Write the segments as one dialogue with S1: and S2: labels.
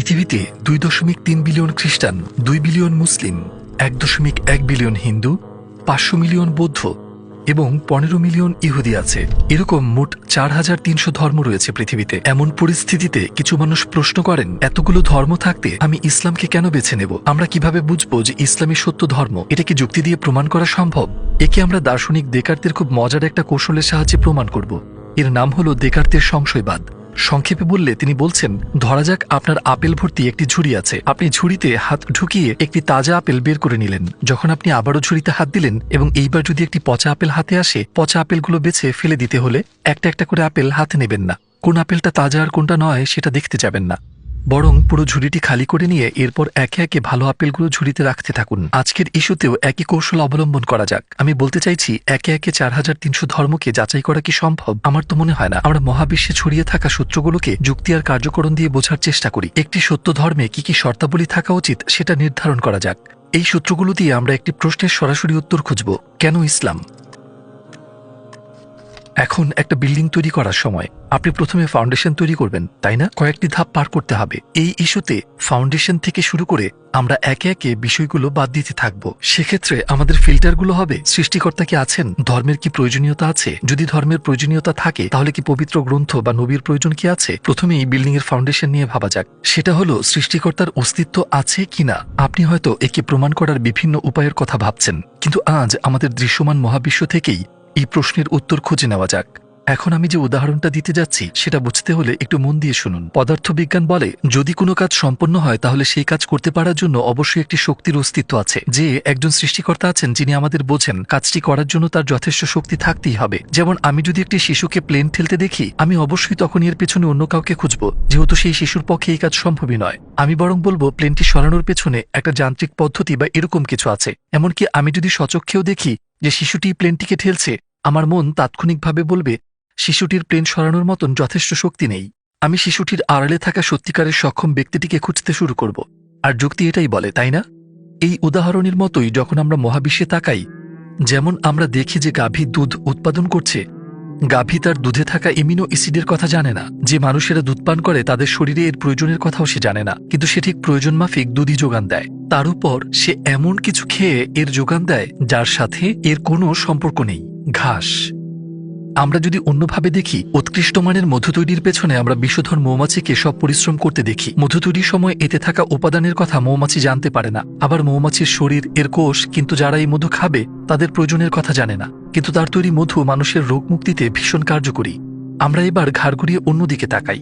S1: পৃথিবীতে 2.3 বিলিয়ন খ্রিস্টান, 2 বিলিয়ন মুসলিম, 1.1 billion Hindu, 500 million বৌদ্ধ এবং 15 মিলিয়ন ইহুদি আছে। এরকম মোট 4300 ধর্ম রয়েছে পৃথিবীতে। এমন পরিস্থিতিতে কিছু মানুষ প্রশ্ন করেন, এতগুলো ধর্ম থাকতে আমি ইসলামকে কেন বেছে নেব? আমরা কিভাবে বুঝবো যে ইসলামই সত্য ধর্ম? এটা কি যুক্তি দিয়ে প্রমাণ করা সম্ভব? একে আমরা দার্শনিক দেকার্তের খুব মজার একটা কৌশলের সাহায্যে প্রমাণ করব। এর নাম হলো দেকার্তের সংশয়বাদ। সংক্ষেপে বললে তিনি বলছেন, ধরা যাক আপনার আপেল ভর্তি একটি ঝুড়ি আছে। আপনি ঝুড়িতে হাত ঢুকিয়ে একটি তাজা আপেল বের করে নিলেন। যখন আপনি আবারও ঝুড়িতে হাত দিলেন এবং এইবার যদি একটি পচা আপেল হাতে আসে, পচা আপেলগুলো বেছে ফেলে দিতে হলে একটা একটা করে আপেল হাতে নেবেন না। কোন আপেলটা তাজা আর কোনটা নয় সেটা দেখতে যাবেন না, বরং পুরো ঝুড়িটি খালি করে নিয়ে এরপর একে একে ভালো আপেলগুলো ঝুড়িতে রাখতে থাকুন। আজকের ইস্যুতেও একই কৌশল অবলম্বন করা যাক। আমি বলতে চাইছি, একে একে 4300 ধর্মকে যাচাই করা কি সম্ভব? আমার তো মনে হয় না। আমরা মহাবিশ্বে ছড়িয়ে থাকা সূত্রগুলোকে যুক্তি আর কার্যকরণ দিয়ে বোঝার চেষ্টা করি। একটি সত্য ধর্মে কি কি শর্তাবলী থাকা উচিত সেটা নির্ধারণ করা যাক। এই সূত্রগুলো দিয়ে আমরা একটি প্রশ্নের সরাসরি উত্তর খুঁজব, কেন ইসলাম? এখন একটা বিল্ডিং তৈরি করার সময় আপনি প্রথমে ফাউন্ডেশন তৈরি করবেন, তাই না? কয়েকটি ধাপ পার করতে হবে। এই ইস্যুতে ফাউন্ডেশন থেকে শুরু করে আমরা একে একে বিষয়গুলো বাদ দিতে থাকবো। সেক্ষেত্রে আমাদের ফিল্টারগুলো হবে, সৃষ্টিকর্তা কি আছেন? ধর্মের কি প্রয়োজনীয়তা আছে? যদি ধর্মের প্রয়োজনীয়তা থাকে তাহলে কি পবিত্র গ্রন্থ বা নবীর প্রয়োজন কি আছে? প্রথমেই বিল্ডিং এর ফাউন্ডেশন নিয়ে ভাবা যাক। সেটা হলো সৃষ্টিকর্তার অস্তিত্ব আছে কিনা। আপনি হয়তো একে প্রমাণ করার বিভিন্ন উপায়ের কথা ভাবছেন, কিন্তু আজ আমাদের দৃশ্যমান মহাবিশ্ব থেকেই এই প্রশ্নের উত্তর খুঁজে নেওয়া যাক। এখন আমি যে উদাহরণটা দিতে যাচ্ছি সেটা বুঝতে হলে একটু মন দিয়ে শুনুন। পদার্থবিজ্ঞান বলে, যদি কোনো কাজ সম্পন্ন হয় তাহলে সেই কাজ করতে পারার জন্য অবশ্যই একটি শক্তির অস্তিত্ব আছে। যে একজন সৃষ্টিকর্তা আছেন যিনি আমাদের বোঝেন, কাজটি করার জন্য তার যথেষ্ট শক্তি থাকতেই হবে। যেমন আমি যদি একটি শিশুকে প্লেন ঠেলতে দেখি, আমি অবশ্যই তখন এর পেছনে অন্য কাউকে খুঁজবো, যেহেতু সেই শিশুর পক্ষে এই কাজ সম্ভবই নয়। আমি বরং বলবো প্লেনটি সরানোর পেছনে একটা যান্ত্রিক পদ্ধতি বা এরকম কিছু আছে। এমনকি আমি যদি স্বচক্ষেও দেখি যে শিশুটি প্লেনটিকে ঠেলছে, আমার মন তাৎক্ষণিকভাবে বলবে শিশুটির প্লেন সরানোর মতন যথেষ্ট শক্তি নেই। আমি শিশুটির আড়ালে থাকা সত্যিকারের সক্ষম ব্যক্তিটিকে খুঁজতে শুরু করব। আর যুক্তি এটাই বলে, তাই না? এই উদাহরণের মতোই যখন আমরা মহাবিশ্বে তাকাই, যেমন আমরা দেখি যে গাভী দুধ উৎপাদন করছে, গাভী তার দুধে থাকা এমিনো অ্যাসিডের কথা জানে না। যে মানুষেরা দুধ পান করে তাদের শরীরে এর প্রয়োজনের কথাও সে জানে না, কিন্তু সে ঠিক প্রয়োজন মাফিক দুধই যোগান দেয়। তার উপর সে এমন কিছু খেয়ে এর যোগান দেয় যার সাথে এর কোনো সম্পর্ক নেই, ঘাস। আমরা যদি অন্যভাবে দেখি, উৎকৃষ্ট মানের মধু তৈরির পেছনে আমরা বিষধর মৌমাছিকে সব পরিশ্রম করতে দেখি। মধু তৈরির সময় এতে থাকা উপাদানের কথা মৌমাছি জানতে পারে না। আবার মৌমাছির শরীর, এর কোষ, কিন্তু যারা এই মধু খাবে তাদের প্রয়োজনের কথা জানে না। কিন্তু তার তৈরি মধু মানুষের রোগ মুক্তিতে ভীষণ কার্যকরী। আমরা এবার ঘাড় ঘুরিয়ে অন্যদিকে তাকাই।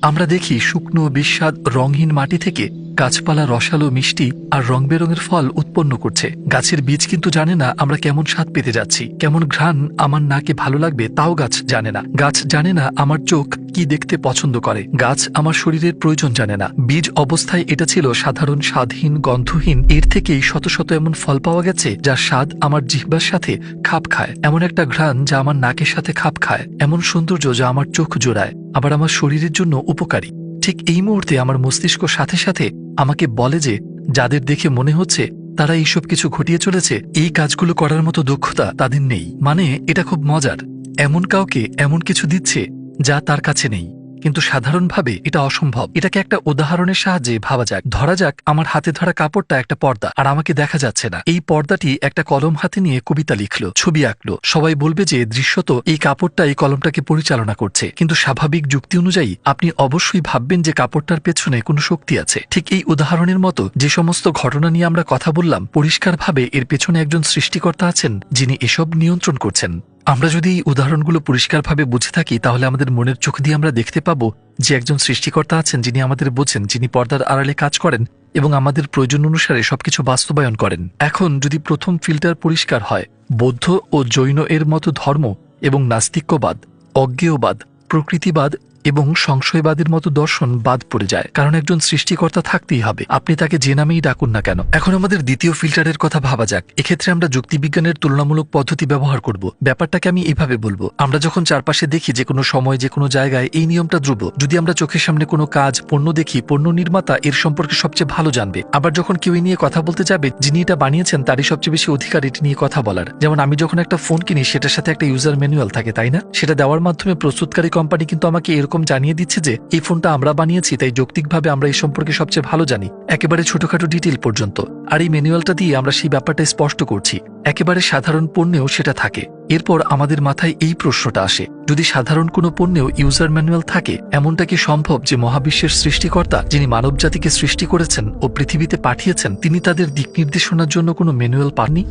S1: আমরা দেখি শুকনো, বিস্বাদ, রঙহীন মাটি থেকে গাছপালা রসালো, মিষ্টি আর রং বেরঙের ফল উৎপন্ন করছে। গাছের বীজ কিন্তু জানে না আমরা কেমন স্বাদ পেতে যাচ্ছি, কেমন ঘ্রাণ আমার নাকে ভালো লাগবে তাও গাছ জানে না। গাছ জানে না আমার চোখ কি দেখতে পছন্দ করে। গাছ আমার শরীরের প্রয়োজন জানে না। বীজ অবস্থায় এটা ছিল সাধারণ, স্বাদহীন, গন্ধহীন। এর থেকেই শত শত এমন ফল পাওয়া গেছে যার স্বাদ আমার জিহ্বার সাথে খাপ খায়, এমন একটা ঘ্রাণ যা আমার নাকের সাথে খাপ খায়, এমন সৌন্দর্য যা আমার চোখ জোড়ায়, আবার আমার শরীরের জন্য উপকারী। ঠিক এই মুহূর্তে আমার মস্তিষ্ক সাথে সাথে আমাকে বলে যে যাদের দেখে মনে হচ্ছে তারা এইসব কিছু ঘটিয়ে চলেছে, এই কাজগুলো করার মতো দক্ষতা তাদের নেই। মানে এটা খুব মজার, এমন কাউকে এমন কিছু দিচ্ছে যা তার কাছে নেই, কিন্তু সাধারণভাবে এটা অসম্ভব। এটাকে একটা উদাহরণের সাহায্যে ভাবা যাক। ধরা যাক আমার হাতে ধরা কাপড়টা একটা পর্দা, আর আমাকে দেখা যাচ্ছে না। এই পর্দাটি একটা কলম হাতে নিয়ে কবিতা লিখলো, ছবি আঁকলো। সবাই বলবে যে দৃশ্যত এই কাপড়টা এই কলমটাকে পরিচালনা করছে, কিন্তু স্বাভাবিক যুক্তি অনুযায়ী আপনি অবশ্যই ভাববেন যে কাপড়টার পেছনে কোনো শক্তি আছে। ঠিক এই উদাহরণের মতো যে সমস্ত ঘটনা নিয়ে আমরা কথা বললাম, পরিষ্কারভাবে এর পেছনে একজন সৃষ্টিকর্তা আছেন যিনি এসব নিয়ন্ত্রণ করছেন। আমরা যদি এই উদাহরণগুলো পরিষ্কারভাবে বুঝে থাকি তাহলে আমাদের মনের চোখ দিয়ে আমরা দেখতে পাবো যে একজন সৃষ্টিকর্তা আছেন যিনি আমাদের বোঝেন, যিনি পর্দার আড়ালে কাজ করেন এবং আমাদের প্রয়োজন অনুসারে সবকিছু বাস্তবায়ন করেন। এখন যদি প্রথম ফিল্টার পরিষ্কার হয়, বৌদ্ধ ও জৈন এর মতো ধর্ম এবং নাস্তিক্যবাদ, অজ্ঞেয়বাদ, প্রকৃতিবাদ এবং সংশয়বাদের মতো দর্শন বাদ পড়ে যায়, কারণ একজন সৃষ্টিকর্তা থাকতেই হবে, আপনি তাকে যে নামেই ডাকুন না কেন। এখন আমাদের দ্বিতীয় ফিল্টারের কথা ভাবা যাক। এক্ষেত্রে আমরা যুক্তিবিজ্ঞানের তুলনামূলক পদ্ধতি ব্যবহার করব। ব্যাপারটাকে আমি এইভাবে বলবো, আমরা যখন চারপাশে দেখি যে কোনো সময় যে কোনো জায়গায় এই নিয়মটা ধ্রুব। যদি আমরা চোখের সামনে কোনো কাজ, পণ্য দেখি, পণ্য নির্মাতা এর সম্পর্কে সবচেয়ে ভালো জানবে। আবার যখন কেউ নিয়ে কথা বলতে যাবে, যিনি এটা বানিয়েছেন তারই সবচেয়ে বেশি অধিকার এটি নিয়ে কথা বলার। যেমন আমি যখন একটা ফোন কিনি সেটার সাথে একটা ইউজার ম্যানুয়াল থাকে, তাই না? সেটা দেওয়ার মাধ্যমে প্রস্তুতকারী কোম্পানি কিন্তু আমাকে এরকম রকম জানিয়ে দিচ্ছে যে এই ফোনটা আমরা বানিয়েছি, তাই যৌক্তিকভাবে আমরা এই সম্পর্কে সবচেয়ে ভালো জানি, একেবারে ছোটখাটো ডিটেল পর্যন্ত। আর এই ম্যানুয়ালটা দিয়ে আমরা সেই ব্যাপারটা স্পষ্ট করছি। একেবারে সাধারণ পণ্যেও সেটা থাকে। এরপর আমাদের মাথায় এই প্রশ্নটা আসে, যদি সাধারণ কোনো পণ্যেও ইউজার ম্যানুয়াল থাকে, এমনটা কি সম্ভব যে মহাবিশ্বের সৃষ্টিকর্তা, যিনি মানব জাতিকে সৃষ্টি করেছেন ও পৃথিবীতে পাঠিয়েছেন, তিনি তাদের দিক নির্দেশনার জন্য কোনো ম্যানুয়াল পাননি?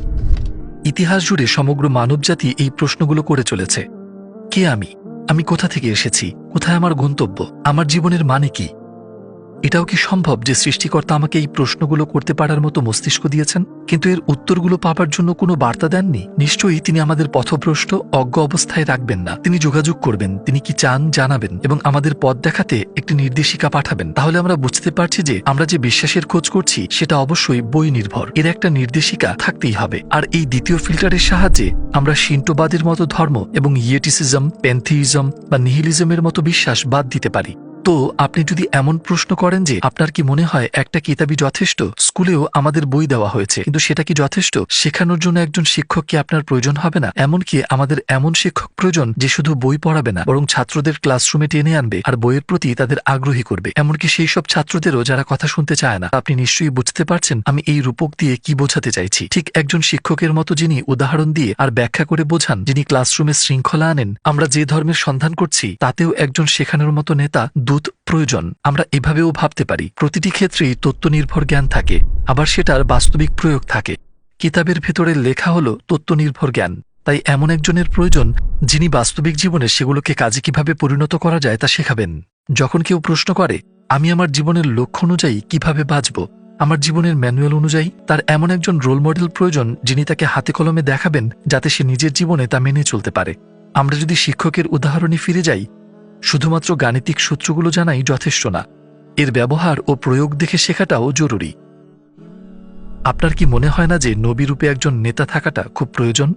S1: ইতিহাস জুড়ে সমগ্র মানবজাতি এই প্রশ্নগুলো করে চলেছে। কে আমি কোথা থেকে এসেছি, কোথায় আমার গন্তব্য, আমার জীবনের মানে কি? এটাও কি সম্ভব যে সৃষ্টিকর্তা আমাকে এই প্রশ্নগুলো করতে পারার মতো মস্তিষ্ক দিয়েছেন, কিন্তু এর উত্তরগুলো পাবার জন্য কোনো বার্তা দেননি? নিশ্চয়ই তিনি আমাদের পথভ্রষ্ট অজ্ঞ অবস্থায় রাখবেন না। তিনি যোগাযোগ করবেন, তিনি কি চান জানাবেন এবং আমাদের পথ দেখাতে একটি নির্দেশিকা পাঠাবেন। তাহলে আমরা বুঝতে পারছি যে আমরা যে বিশ্বাসের খোঁজ করছি সেটা অবশ্যই বই নির্ভর। এর একটা নির্দেশিকা থাকতেই হবে। আর এই দ্বিতীয় ফিল্টারের সাহায্যে আমরা শিন্টোবাদের মতো ধর্ম এবং ইয়েটিসিজম, প্যান্থিইজম বা নিহিলিজমের মতো বিশ্বাস বাদ দিতে পারি। তো আপনি যদি এমন প্রশ্ন করেন যে আপনার কি মনে হয় একটা কিতাবই যথেষ্ট, স্কুলেও আমাদের বই দেওয়া হয়েছে, কিন্তু সেটা কি যথেষ্ট? শেখানোর জন্য একজন শিক্ষক কি আপনার প্রয়োজন হবে না? এমনকি আমাদের এমন শিক্ষক প্রয়োজন যে শুধু বই পড়াবে না, বরং ছাত্রদের ক্লাসরুমে টেনে আনবে আর বইয়ের প্রতি তাদের আগ্রহী করবে, এমনকি সেই সব ছাত্রদেরও যারা কথা শুনতে চায় না। আপনি নিশ্চয়ই বুঝতে পারছেন আমি এই রূপক দিয়ে কি বোঝাতে চাইছি। ঠিক একজন শিক্ষকের মতো যিনি উদাহরণ দিয়ে আর ব্যাখ্যা করে বোঝান, যিনি ক্লাসরুমে শৃঙ্খলা আনেন, আমরা যে ধর্মের সন্ধান করছি তাতেও একজন শেখানোর মতো নেতা, দূত প্রয়োজন। আমরা এভাবেও ভাবতে পারি, প্রতিটি ক্ষেত্রেই তত্ত্ব নির্ভর জ্ঞান থাকে, আবার সেটার বাস্তবিক প্রয়োগ থাকে। কিতাবের ভেতরে লেখা হলো তত্ত্ব নির্ভর জ্ঞান, তাই এমন একজনের প্রয়োজন যিনি বাস্তবিক জীবনে সেগুলোকে কাজে কিভাবে পরিণত করা যায় তা শেখাবেন। যখন কেউ প্রশ্ন করে আমি আমার জীবনের লক্ষ্য অনুযায়ী কিভাবে বাঁচব, আমার জীবনের ম্যানুয়াল অনুযায়ী, তার এমন একজন রোল মডেল প্রয়োজন যিনি তাকে হাতে কলমে দেখাবেন, যাতে সে নিজের জীবনে তা মেনে চলতে পারে। আমরা যদি শিক্ষকের উদাহরণে ফিরে যাই, শুধুমাত্র গাণিতিক সূত্রগুলো জানাই যথেষ্ট না, এর ব্যবহার ও প্রয়োগ দেখে শেখাটাও জরুরি। আপনার কি মনে হয় না যে নবী রূপে একজন নেতা থাকাটা খুব প্রয়োজন?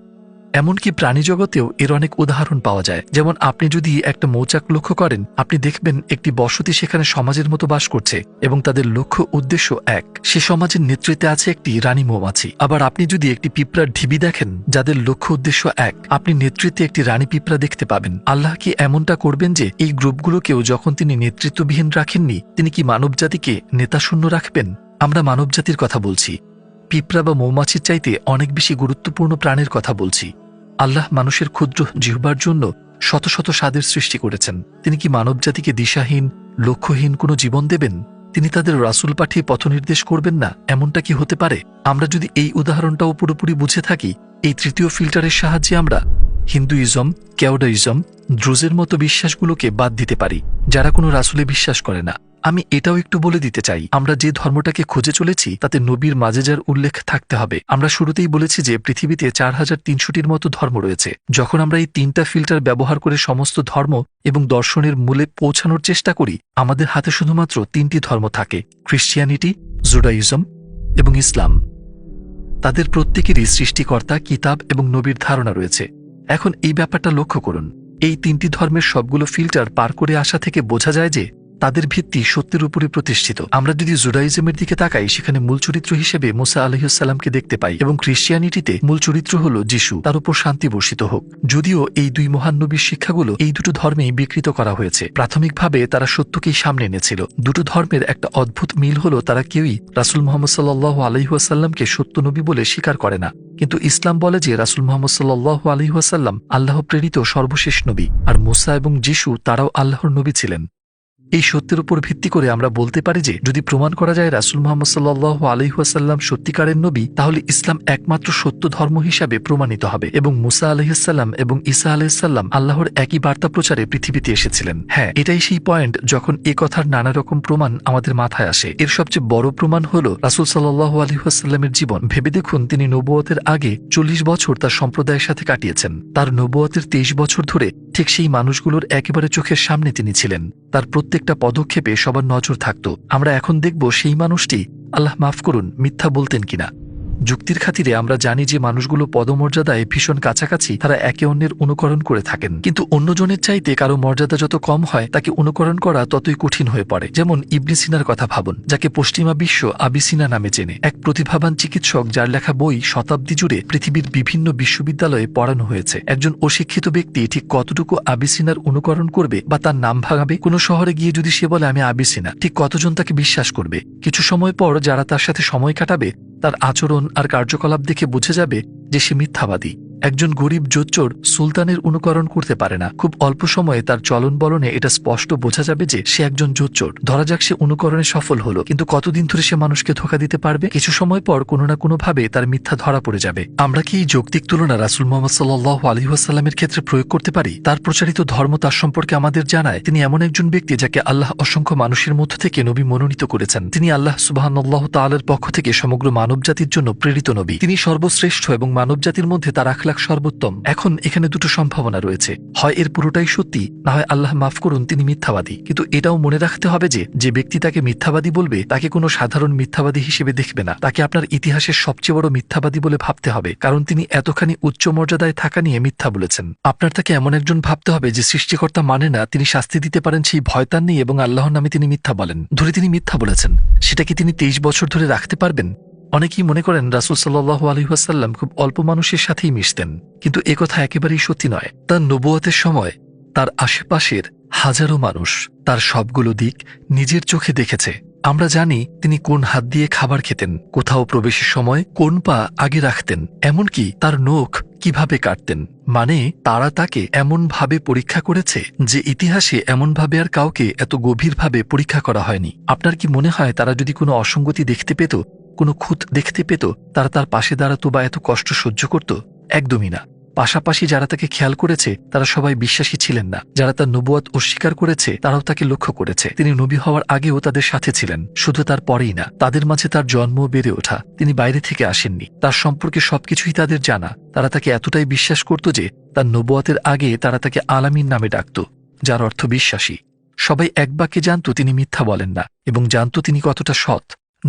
S1: এমনকি প্রাণী জগতেও এর অনেক উদাহরণ পাওয়া যায়। যেমন আপনি যদি একটা মৌচাক লক্ষ্য করেন, আপনি দেখবেন একটি বসতি সেখানে সমাজের মতো বাস করছে এবং তাদের লক্ষ্য উদ্দেশ্য এক। সে সমাজের নেতৃত্বে আছে একটি রানী মৌমাছি। আবার আপনি যদি একটি পিঁপড়ার ঢিবি দেখেন যাদের লক্ষ্য উদ্দেশ্য এক, আপনি নেতৃত্বে একটি রানী পিঁপড়া দেখতে পাবেন। আল্লাহ কি এমনটা করবেন যে এই গ্রুপগুলোকেও যখন তিনি নেতৃত্ববিহীন রাখেননি, তিনি কি মানবজাতিকে নেতাশূন্য রাখবেন? আমরা মানবজাতির কথা বলছি, পিঁপড়া বা মৌমাছির চাইতে অনেক বেশি গুরুত্বপূর্ণ প্রাণীর কথা বলছি। আল্লাহ মানুষের ক্ষুদ্র জিহ্বার জন্য শত শত স্বাদের সৃষ্টি করেছেন। তিনি কি মানবজাতিকে দিশাহীন, লক্ষ্যহীন কোনো জীবন দেবেন? তিনি তাদের রাসূল পাঠিয়ে পথনির্দেশ করবেন না? এমনটা কি হতে পারে? আমরা যদি এই উদাহরণটাও পুরোপুরি বুঝে থাকি, এই তৃতীয় ফিল্টারের সাহায্যে আমরা হিন্দুইজম, কেওডাইজম, দ্রুজের মতো বিশ্বাসগুলোকে বাদ দিতে পারি, যারা কোনো রাসূলে বিশ্বাস করে না। আমি এটাও একটু বলে দিতে চাই, আমরা যে ধর্মটাকে খুঁজে চলেছি তাতে নবীর মাজেজার উল্লেখ থাকতে হবে। আমরা শুরুতেই বলেছি যে পৃথিবীতে 4300টির মতো ধর্ম রয়েছে। যখন আমরা এই তিনটা ফিল্টার ব্যবহার করে সমস্ত ধর্ম এবং দর্শনের মূলে পৌঁছানোর চেষ্টা করি, আমাদের হাতে শুধুমাত্র 3টি ধর্ম থাকে, খ্রিস্টিয়ানিটি, জুডাইজম এবং ইসলাম। তাদের প্রত্যেকেরই সৃষ্টিকর্তা, কিতাব এবং নবীর ধারণা রয়েছে। এখন এই ব্যাপারটা লক্ষ্য করুন, এই 3টি ধর্মের সবগুলো ফিল্টার পার করে আসা থেকে বোঝা যায় যে তাদের ভিত্তি সত্যের উপরে প্রতিষ্ঠিত। আমরা যদি জুডাইজমের দিকে তাকাই, সেখানে মূল চরিত্র হিসেবে মুসা আলাইহিসসালামকে দেখতে পাই এবং খ্রিস্টিয়ানিটিতে মূল চরিত্র হল যিশু, তার উপর শান্তি বর্ষিত হোক। যদিও এই দুই মহান নবীর শিক্ষাগুলো এই দুটো ধর্মেই বিকৃত করা হয়েছে। প্রাথমিকভাবে তারা সত্যকেই সামনে এনেছিল। দুটো ধর্মের একটা অদ্ভুত মিল হলো তারা কেউই রাসূল মুহাম্মদ সাল্লাল্লাহু আলাইহি ওয়াসাল্লামকে সত্য নবী বলে স্বীকার করে না। কিন্তু ইসলাম বলে যে রাসূল মুহাম্মদ সাল্লাল্লাহু আলাইহি ওয়াসাল্লাম আল্লাহ প্রেরিত সর্বশেষ নবী, আর মুসা এবং যিশু তারাও আল্লাহর নবী ছিলেন। এই সত্যের উপর ভিত্তি করে আমরা বলতে পারি যে যদি প্রমাণ করা যায় রাসূল মুহাম্মদ সাল্লাল্লাহু আলাইহি ওয়াসাল্লাম সত্যিকারের নবী, তাহলে ইসলাম একমাত্র সত্য ধর্ম হিসাবে প্রমাণিত হবে এবং মুসা আলাইহিস সালাম এবং ঈসা আলাইহিস সালাম আল্লাহর একই বার্তা প্রচারে পৃথিবীতে এসেছিলেন। হ্যাঁ, এটাই সেই পয়েন্ট যখন এ কথার নানা রকম প্রমাণ আমাদের মাথায় আসে। এর সবচেয়ে বড় প্রমাণ হলো রাসূল সাল্লাল্লাহু আলাইহি ওয়াসাল্লামের জীবন। ভেবে দেখুন, তিনি নবুয়তের আগে 40 বছর তার সম্প্রদায়ের সাথে কাটিয়েছেন। তার নবুয়তের 23 বছর ধরে ঠিক সেই মানুষগুলোর একেবারে চোখের সামনে তিনি ছিলেন। তার প্রত্যেকটা পদক্ষেপে সবার নজর থাকত। আমরা এখন দেখব সেই মানুষটি, আল্লাহ মাফ করুন, মিথ্যা বলতেন কিনা। যুক্তির খাতিরে আমরা জানি যে মানুষগুলো পদমর্যাদায় ভীষণ কাছাকাছি, তারা একে অন্যের অনুকরণ করে থাকেন, কিন্তু অন্যজনের চাইতে কারো মর্যাদা যত কম হয় তাকে অনুকরণ করা ততই কঠিন হয়ে পড়ে। যেমন ইবনে সিনার কথা ভাবুন, যাকে পশ্চিমা বিশ্ব আবিসিনা নামে চেনে, এক প্রতিভাবান চিকিৎসক যার লেখা বই শতাব্দী জুড়ে পৃথিবীর বিভিন্ন বিশ্ববিদ্যালয়ে পড়ানো হয়েছে। একজন অশিক্ষিত ব্যক্তি ঠিক কতটুকু আবিসিনার অনুকরণ করবে বা তার নাম ভাঙাবে? কোনো শহরে গিয়ে যদি সে বলে আমি আবিসিনা, ঠিক কতজন তাকে বিশ্বাস করবে? কিছু সময় পর যারা তার সাথে সময় কাটাবে তার আচরণ আর কার্যকলাপ দেখে বুঝে যাবে যে সে মিথ্যাবাদী। একজন গরিব জোচ্চোর সুলতানের অনুকরণ করতে পারে না। খুব অল্প সময়ে তার চলন বলনে এটা স্পষ্ট বোঝা যাবে যে সে একজন জোচ্চোর। ধরা যাক সে অনুকরণে সফল হলো, কিন্তু কতদিন ধরে সে মানুষকে ধোঁকা দিতে পারবে? কিছু সময় পর কোনো না কোনো ভাবে তার মিথ্যা ধরা পড়ে যাবে। আমরা কি এই যৌক্তিক তুলনা রাসূল মুহাম্মদ সাল্লাল্লাহু আলাইহি ওয়াসাল্লামের ক্ষেত্রে প্রয়োগ করতে পারি? তার প্রচারিত ধর্ম তার সম্পর্কে আমাদের জানায় তিনি এমন একজন ব্যক্তি যাকে আল্লাহ অসংখ্য মানুষের মধ্য থেকে নবী মনোনীত করেছেন। তিনি আল্লাহ সুবহানাল্লাহু তাআলার পক্ষ থেকে সমগ্র মানবজাতির জন্য প্রেরিত নবী। তিনি সর্বশ্রেষ্ঠ এবং মানবজাতির মধ্যে তার আখলাক সর্বোত্তম। এখন এখানে দুটো সম্ভাবনা রয়েছে, হয় এর পুরোটাই সত্যি, না হয় আল্লাহ মাফ করুন তিনি মিথ্যাবাদী। কিন্তু এটাও মনে রাখতে হবে যে যে ব্যক্তি তাকে মিথ্যাবাদী বলবে তাকে কোনো সাধারণ মিথ্যাবাদী হিসেবে দেখবে না, তাকে আপনার ইতিহাসের সবচেয়ে বড় মিথ্যাবাদী বলে ভাবতে হবে, কারণ তিনি এতখানি উচ্চ মর্যাদায় থাকা নিয়ে মিথ্যা বলেছেন। আপনার তাকে এমন একজন ভাবতে হবে যে সৃষ্টিকর্তা মানে না, তিনি শাস্তি দিতে পারেন সেই ভয় তার নেই এবং আল্লাহর নামে তিনি মিথ্যা বলেন। ধরে তিনি মিথ্যা বলেছেন, সেটা কি তিনি 23 বছর ধরে রাখতে পারবেন? অনেকেই মনে করেন রাসূল সাল্লাল্লাহু আলাইহি ওয়াসাল্লাম খুব অল্প মানুষের সাথেই মিশতেন, কিন্তু একথা একেবারেই সত্যি নয়। তার নবুয়তের সময় তার আশেপাশের হাজারো মানুষ তার সবগুলো দিক নিজের চোখে দেখেছে। আমরা জানি তিনি কোন হাত দিয়ে খাবার খেতেন, কোথাও প্রবেশের সময় কোন পা আগে রাখতেন, এমনকি তার নখ কিভাবে কাটতেন। মানে তারা তাকে এমনভাবে পরীক্ষা করেছে যে ইতিহাসে এমনভাবে আর কাউকে এত গভীরভাবে পরীক্ষা করা হয়নি। আপনার কি মনে হয় তারা যদি কোনো অসঙ্গতি দেখতে পেত, কোনো খুঁত দেখতে পেত, তারা তার পাশে দাঁড়াতো বা এত কষ্ট সহ্য করত? একদমই না। পাশাপাশি যারা তাকে খেয়াল করেছে তারা সবাই বিশ্বাসী ছিলেন না। যারা তার নবুয়ত অস্বীকার করেছে তারাও তাকে লক্ষ্য করেছে। তিনি নবী হওয়ার আগেও তাদের সাথে ছিলেন, শুধু তার পরেই না, তাদের মাঝে তার জন্ম বেড়ে ওঠা। তিনি বাইরে থেকে আসেননি, তার সম্পর্কে সবকিছুই তাদের জানা। তারা তাকে এতটাই বিশ্বাস করত যে তার নবুয়তের আগে তারা তাকে আলামিন নামে ডাকত, যার অর্থ বিশ্বাসী। সবাই এক বাক্যে জানত তিনি মিথ্যা বলেন না এবং জানত তিনি কতটা সৎ।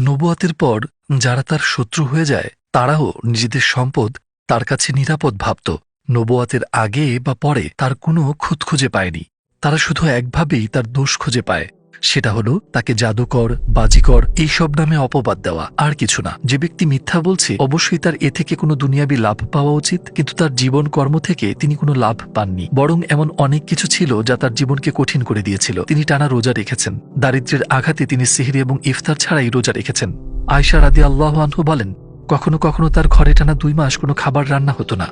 S1: নবুয়তের পর যারা তার শত্রু হয়ে যায় তারাও নিজেদের সম্পদ তার কাছে নিরাপদ ভাবত। নবুয়তের আগে বা পরে তার কোনো খুঁত খুঁজে পায়নি। তারা শুধু একভাবেই তার দোষ খুঁজে পায়, সেটা হলো তাকে জাদুকর, বাজিকর এইসব নামে অপবাদ দেওয়া, আর কিছু না। যে ব্যক্তি মিথ্যা বলছে অবশ্যই তার এ থেকে কোনো দুনিয়াবি লাভ পাওয়া উচিত, কিন্তু তার জীবন কর্ম থেকে তিনি কোনো লাভ পাননি, বরং এমন অনেক কিছু ছিল যা তার জীবনকে কঠিন করে দিয়েছিল। তিনি টানা রোজা রেখেছেন, দারিদ্র্যের আঘাতে তিনি সিহরি এবং ইফতার ছাড়াই রোজা রেখেছেন। আয়েশা রাদিয়াল্লাহু আনহা বলেন, কখনো কখনো তার ঘরে টানা 2 মাস কোনো খাবার রান্না হতো না।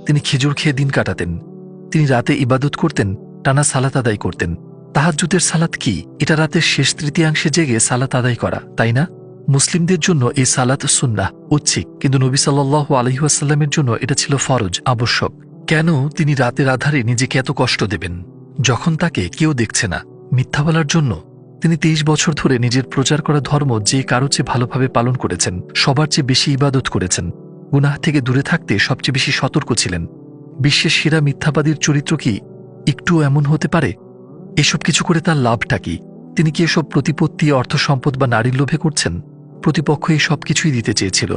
S1: তিনি খেজুর খেয়ে দিন কাটাতেন। তিনি রাতে ইবাদত করতেন, টানা সালাত আদায় করতেন। তাহাজ্জুদের সালাত কি? এটা রাতের শেষ তৃতীয়াংশে জেগে সালাত আদায় করা, তাই না? মুসলিমদের জন্য এই সালাত সুন্নাহ, ঐচ্ছিক, কিন্তু নবী সাল্লাল্লাহু আলাইহি ওয়াসাল্লামের জন্য এটা ছিল ফরজ, আবশ্যক। কেন তিনি রাতের আধারে নিজেকে এত কষ্ট দেবেন যখন তাকে কেউ দেখছে না? মিথ্যা বলার জন্য? তিনি 23 বছর ধরে নিজের প্রচার করা ধর্ম যে কারো চেয়ে ভালোভাবে পালন করেছেন, সবার চেয়ে বেশি ইবাদত করেছেন, গুনাহ থেকে দূরে থাকতে সবচেয়ে বেশি সতর্ক ছিলেন। বিশ্বের সেরা মিথ্যাবাদীর চরিত্র কি একটুও এমন হতে পারে? এসব কিছু করে তার লাভটা কি? তিনি কি এসব প্রতিপত্তি, অর্থ সম্পদ বা নারীর লোভে করছেন? প্রতিপক্ষ এই সব কিছুই দিতে চেয়েছিল,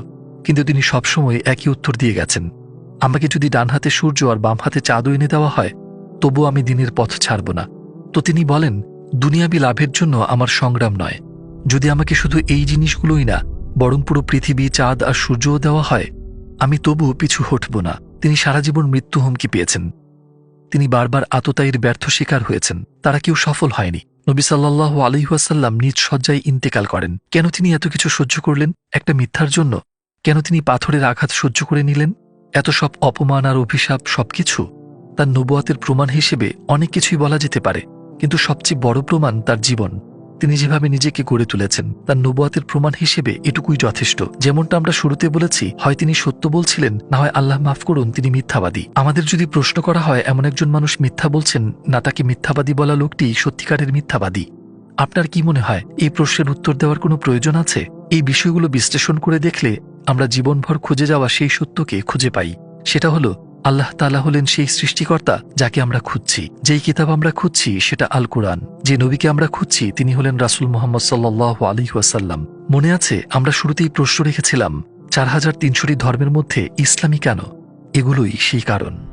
S1: কিন্তু তিনি সবসময় একই উত্তর দিয়ে গেছেন, আমাকে যদি ডান হাতে সূর্য আর বাম হাতে চাঁদও এনে দেওয়া হয় তবু আমি দিনের পথ ছাড়ব না। তো তিনি বলেন, দুনিয়াবি লাভের জন্য আমার সংগ্রাম নয়, যদি আমাকে শুধু এই জিনিসগুলোই না বরং পুরো পৃথিবী, চাঁদ আর সূর্যও দেওয়া হয় আমি তবু পিছু হটব না। তিনি সারা জীবন মৃত্যু হুমকি পেয়েছেন। তিনি বারবার আততায়ীর ব্যর্থ শিকার হয়েছেন, তারা কেউ সফল হয়নি। নবী সাল্লাল্লাহু আলাইহি ওয়াসাল্লাম নিজ শয্যায় ইন্তেকাল করেন। কেন তিনি এত কিছু সহ্য করলেন? একটা মিথ্যার জন্য? কেন তিনি পাথরের আঘাত সহ্য করে নিলেন? এত সব অপমান আর অভিশাপ, সবকিছু তার নবুয়তের প্রমাণ হিসেবে অনেক কিছুই বলা যেতে পারে, কিন্তু সবচেয়ে বড় প্রমাণ তার জীবন। তিনি যেভাবে নিজেকে গড়ে তুলেছেন তার নবুয়তের প্রমাণ হিসেবে এটুকুই যথেষ্ট। যেমনটা আমরা শুরুতে বলেছি, হয় তিনি সত্য বলছিলেন, না হয় আল্লাহ মাফ করুন তিনি মিথ্যাবাদী। আমাদের যদি প্রশ্ন করা হয় এমন একজন মানুষ মিথ্যা বলছেন না তাকে মিথ্যাবাদী বলা লোকটি সত্যিকারের মিথ্যাবাদী, আপনার কি মনে হয় এই প্রশ্নের উত্তর দেওয়ার কোনো প্রয়োজন আছে? এই বিষয়গুলো বিশ্লেষণ করে দেখলে আমরা জীবনভর খুঁজে যাওয়া সেই সত্যকে খুঁজে পাই। সেটা হলো আল্লাহ তাআলা হলেন সেই সৃষ্টিকর্তা যাকে আমরা খুঁজছি। যেই কিতাব আমরা খুঁজছি সেটা আল কুরআন। যে নবীকে আমরা খুঁজছি তিনি হলেন রাসূল মুহাম্মদ সাল্লাল্লাহু আলাইহি ওয়াসাল্লাম। মনে আছে আমরা শুরুতেই প্রশ্ন রেখেছিলাম 4300টি ধর্মের মধ্যে ইসলামী কেন? এগুলোই সেই কারণ।